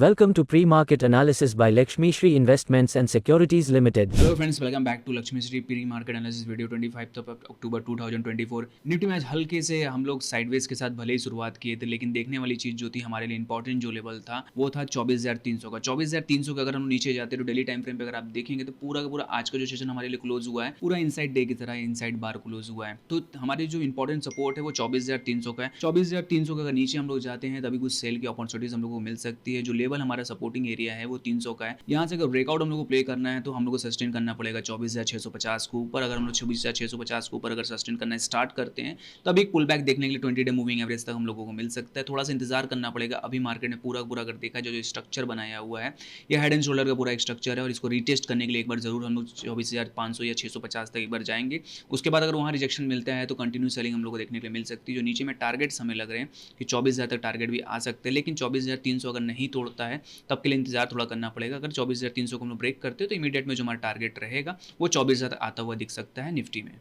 Welcome to Pre-Market Analysis by Lakshmi Shri Investments and Securities Limited. Hello friends, welcome back to Lakshmi Shri pre market analysis video 25 October 2024। Nifty में आज हल्के से हम लोग sideways के साथ भले ही शुरुआत किए थे, लेकिन देखने वाली चीज जो थी हमारे लिए इंपॉर्टेंट जो लेवल था वो था 24,300 का। 24,300 का अगर हम नीचे जाते तो डेली टाइम फ्रेम पे अगर आप देखेंगे तो पूरा का पूरा आज का जो सेशन हमारे लिए क्लोज हुआ है पूरा इनसाइड डे की तरह इनसाइड बार क्लोज हुआ है। तो हमारी जो इंपॉर्टेंट सपोर्ट है वो 24,300 का है। 24,300 का अगर नीचे हम लोग जाते हैं तभी कुछ सेल की अपॉर्चुनिटीज हम लोग को मिल सकती है। जो लेवल हमारा सपोर्टिंग एरिया है वो 300 का है। यहाँ से अगर ब्रेकआउट हम लोग को प्ले करना है तो हम लोग को सस्टेन करना पड़ेगा 24,650 के ऊपर। अगर हम लोग 24,650 के ऊपर अगर सस्टेन करना स्टार्ट करते हैं तो अभी एक पुल बैक देखने के लिए 20 डे मूविंग एवरेज तक हम लोगों को मिल सकता है। थोड़ा सा इंतजार करना पड़ेगा। अभी मार्केट ने पूरा अगर देखा जो स्ट्रक्चर बनाया हुआ है ये हेड एंड शोल्डर का पूरा एक स्ट्रक्चर है और इसको रिटेस्ट करने के लिए एक बार जरूर हम लोग 24,500 या 650 तक एक बार जाएंगे। उसके बाद अगर वहाँ रिजेक्शन मिलता है तो कंटिन्यू सेलिंग हम लोग को देखने के लिए मिल सकती है। जो नीचे में टारगेट्स हमें लग रहे हैं कि 24,000 तक टारगेट भी आ सकते हैं, लेकिन 24,300 अगर नहीं तोड़ता है तब के लिए इंतजार थोड़ा करना पड़ेगा। अगर 24,300 को हम लोग ब्रेक करते हैं तो इमीडिएट में जो हमारा टारगेट रहेगा वो 24,000 आता हुआ दिख सकता है निफ्टी में।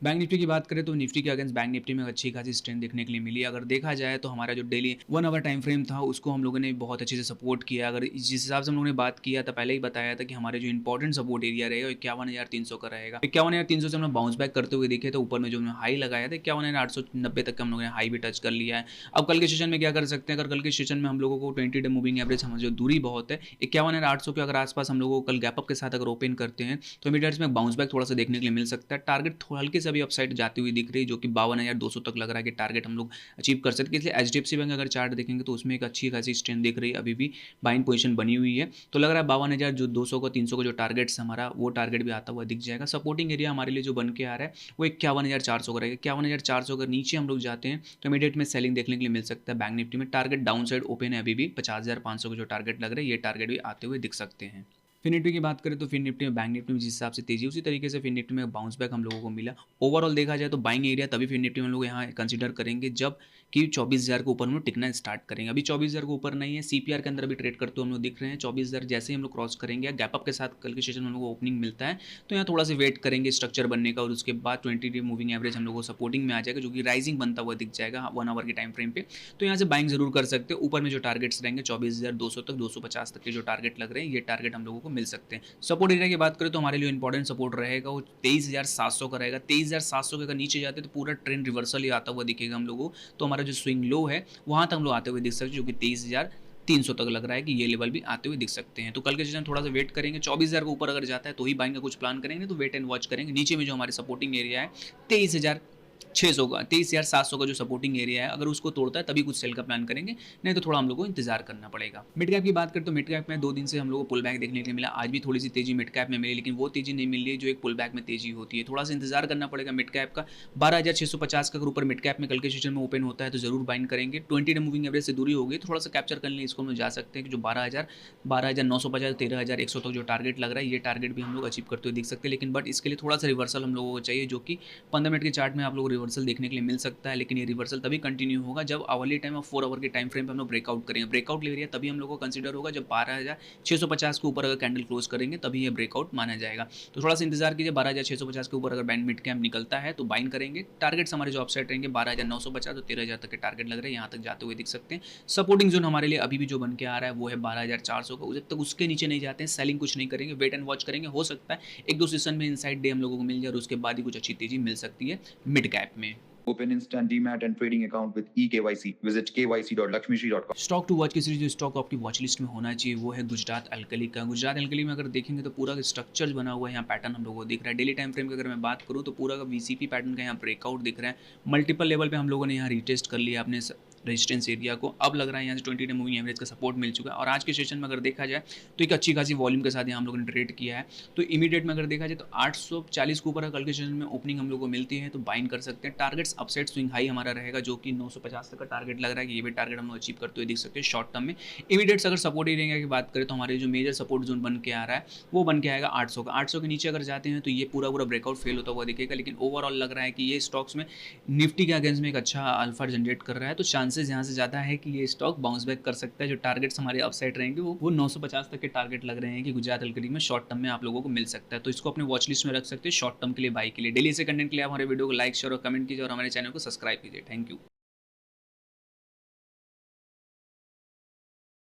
बैंक निफ्टी की बात करें तो निफ्टी के अगेंस्ट बैंक निफ्टी में अच्छी खासी स्ट्रेंथ देखने के लिए मिली। अगर देखा जाए तो हमारा जो डेली 1 आवर टाइम फ्रेम था उसको हम लोगों ने बहुत अच्छे से सपोर्ट किया। अगर जिस हिसाब से हम लोगों ने बात किया था, पहले ही बताया था कि हमारे जो इंपॉर्टेंट सपोर्ट एरिया रहेगा 51,300 का रहेगा। 51,300 से हमने बाउंस बैक करते हुए देखे तो ऊपर में जो हमने हाई लगाया था 51,890 तक हम लोगों ने हाई भी टच कर लिया है। अब कल के सेशन में क्या कर सकते हैं, अगर कल के सेशन में हम लोगों को 20 डे मूविंग एवरेज हमारी जो दूरी बहुत है 51,800 के अगर आसपास हम लोगों को कल गैप अप के साथ अगर ओपन करते हैं तो इमीडिएट में बाउंस बैक थोड़ा सा देखने के लिए मिल सकता है। टारगेट हल्के से अभी अपसाइड जाती हुई दिख रही है जो कि 52,200 तक लग रहा है कि टारगेट हम लोग अचीव कर सकते हैं। इसलिए एचडीएफसी बैंक अगर चार्ट देखेंगे तो उसमें एक अच्छी खासी स्ट्रेंथ दिख रही है, अभी भी बाइंग पोजीशन बनी हुई है। तो लग रहा है 52,200 का 300 का जो टारगेट्स हमारा वो टारगेट भी आता हुआ दिख जाएगा। सपोर्टिंग एरिया हमारे लिए जो बन के आ रहा है वो 51,400 का रहेगा। 51,400 अगर नीचे हम लोग जाते हैं तो इमीडिएट में सेलिंग देखने के लिए मिल सकता है। बैंक निफ्टी में टारगेट डाउन साइड ओपन है, अभी भी 50,500 के जो टारगेट लग रहे हैं ये टारगेट भी आते हुए दिख सकते हैं। फिन निफ्टी की बात करें तो फिन निफ्टी में बैंक निफ्टी में जिस हिसाब से तेजी उसी तरीके से फिन निफ्टी में बाउंस बैक हम लोगों को मिला। ओवरऑल देखा जाए तो बाइंग एरिया तभी फिन निफ्टी में हम लोग यहाँ कंसीडर करेंगे जब कि 24,000 के ऊपर हम लोग टिकना स्टार्ट करेंगे। अभी 24,000 के ऊपर नहीं है। सीपीआर के अंदर भी ट्रेड करते हुए हम लोग दिख रहे हैं। 24,000 जैसे ही हम लोग क्रॉस करेंगे, गैप अप के साथ कल के सेशन में हम लोग को ओपनिंग मिलता है तो यहाँ थोड़ा सा वेट करेंगे स्ट्रक्चर बनने का और उसके बाद 20 डे मूविंग एवरेज हम लोग को सपोर्टिंग में आ जाएगा जो कि राइजिंग बनता हुआ दिख जाएगा 1 आवर के टाइम फ्रेम पे। तो यहाँ से बाइंग जरूर कर सकते हैं। ऊपर में जो टारगेट्स रहेंगे 24,200 तक 250 तक के जो टारगेट लग रहे हैं ये टारगेट हम लोगों को मिल सकते हैं। सपोर्ट एरिया की बात करें तो हमारे लिए इंपॉर्टेंट सपोर्ट रहेगा वो 23,700 का रहेगा। 23,700 के अगर नीचे जाते तो पूरा ट्रेंड रिवर्सल ही आता हुआ दिखेगा हम लोगों को। तो हमारा जो स्विंग लो है वहां तक हम लोग आते हुए दिख सकते हैं जो कि 23,300 तक लग रहा है कि ये लेवल भी आते हुए दिख सकते हैं। तो कल के सेशन थोड़ा सा वेट करेंगे। 24,000 के ऊपर अगर जाता है तो ही बाइंग का कुछ प्लान करेंगे, तो वेट एंड वॉच करेंगे। नीचे में जो हमारे सपोर्टिंग एरिया है 23,600 का 23,700 का जो सपोर्टिंग एरिया है अगर उसको तोड़ता है तभी कुछ सेल का प्लान करेंगे, नहीं तो थोड़ा हम लोग को इंतजार करना पड़ेगा। मिड कैप की बात करें तो मिड कैप में 2 दिन से हम लोग को पुल बैक देखने के लिए मिला। आज भी थोड़ी सी तेजी मिड कैप में मिली, लेकिन वो तेजी नहीं मिल रही है जो एक पुल बैक में तेजी होती है। थोड़ा सा इंतजार करना पड़ेगा मिड कैप का। 12,650 का अगर ऊपर मिड कैप में कल के सेशन में ओपन होता है तो जरूर बाइंड करेंगे। 20 डे मूविंग एवरेज से दूरी होगी तो थोड़ा सा कैप्चर करने इसको हम जा सकते हैं कि जो 12,950 13,100 तक जो टारगेट लग रहा है ये टारगेट भी हम लोग अचीव करते हुए दिख सकते हैं। लेकिन बट इसके लिए थोड़ा सा रिवर्सल हम लोगों को चाहिए जो कि 15 मिनट के चार्ट में आप लोग रिवर्सल देखने के लिए मिल सकता है। लेकिन ये रिवर्सल तभी कंटिन्यू होगा जब आवरली टाइम और 4 आवर के टाइम फ्रेम पे हम लोग ब्रेकआउट करेंगे। ब्रेकआउट एरिया तभी हम लोग को कंसीडर होगा जब 12,650 के ऊपर अगर कैंडल क्लोज करेंगे तभी ये ब्रेकआउट माना जाएगा। तो थोड़ा सा इंतजार कीजिए। 12,650 के ऊपर अगर बैंड मिड कैप निकलता है तो बाइंड करेंगे। टारगेट्स हमारे जो अपसाइड रहेंगे 12,950 तो 13,000 तक के टारगेट लग रहे हैं, यहाँ तक जाते हुए दिख सकते हैं। सपोर्टिंग जोन हमारे लिए अभी भी जो बन के आ रहा है वो है 12,400 का। जब तक उसके नीचे नहीं जाते हैं सेलिंग कुछ नहीं करेंगे, वेट एंड वॉच करेंगे। हो सकता है 1-2 सेशन में इनसाइड डे हम लोगों को मिल जाए और उसके बाद ही कुछ अच्छी तेजी मिल सकती है मिड कैप में। Open instant demat and trading account with eKYC. Visit kyc.lakshmishri.com. Stock to watch की सीरीज जो स्टॉक आपकी वॉच लिस्ट में होना चाहिए वो है गुजरात अल्कली का। गुजरात अल्कली में अगर देखेंगे तो पूरा स्ट्रक्चर बना हुआ है, यहाँ पैटर्न हम लोगों को दिख रहा है। डेली टाइम फ्रेम की अगर मैं बात करूँ तो पूरा का वीसीपी पैटर्न का यहाँ ब्रेकआउट दिख रहा है। मल्टीपल लेवल पे हम लोगों ने यहाँ रीटेस्ट कर लिया अपने रेजिस्टेंस एरिया को। अब लग रहा है यहाँ से 20 डे मूविंग एवरेज का सपोर्ट मिल चुका है और आज के सेशन में अगर देखा जाए तो एक अच्छी खासी वॉल्यूम के साथ यहाँ हम लोगों ने ट्रेड किया है। तो इमीडिएट में अगर देखा जाए तो 840 के ऊपर कल के सेशन में ओपनिंग हम लोग को मिलती है तो बाइंड कर सकते हैं। टारगेट्स अपसाइड स्विंग हाई हमारा रहेगा जो कि 950 तक का टारगेट लग रहा है कि ये भी टारगेट हम लोग अचीव करते हुए दिख सकते हैं शॉर्ट टर्म में। इमीडिएट्स अगर सपोर्ट एरिया की बात करें तो हमारे जो मेजर सपोर्ट जोन बन के आ रहा है वो बन के आएगा 800 का। 800 के नीचे अगर जाते हैं तो ये पूरा ब्रेकआउट फेल होता हुआ दिखेगा। लेकिन ओवरऑल लग रहा है कि ये स्टॉक्स में निफ्टी के अगेंस्ट में एक अच्छा अल्फा जनरेट कर रहा है, तो चांसेस यहाँ से ज़्यादा है कि ये स्टॉक बाउंस बैक कर सकता है। जो टारगेट्स हमारे अपसाइड रहेंगे वो 950 तक के टारगेट लग रहे हैं कि गुजरात अल्कली में शॉर्ट टर्म में आप लोगों को मिल सकता है। तो इसको अपने वॉच लिस्ट में रख सकते हैं शॉर्ट टर्म के लिए, बाई के लिए। डेली से कंटेंट के लिए हमारे वीडियो को लाइक शेयर और कमेंट कीजिए और हमारे चैनल को सब्सक्राइब कीजिए। Thank you.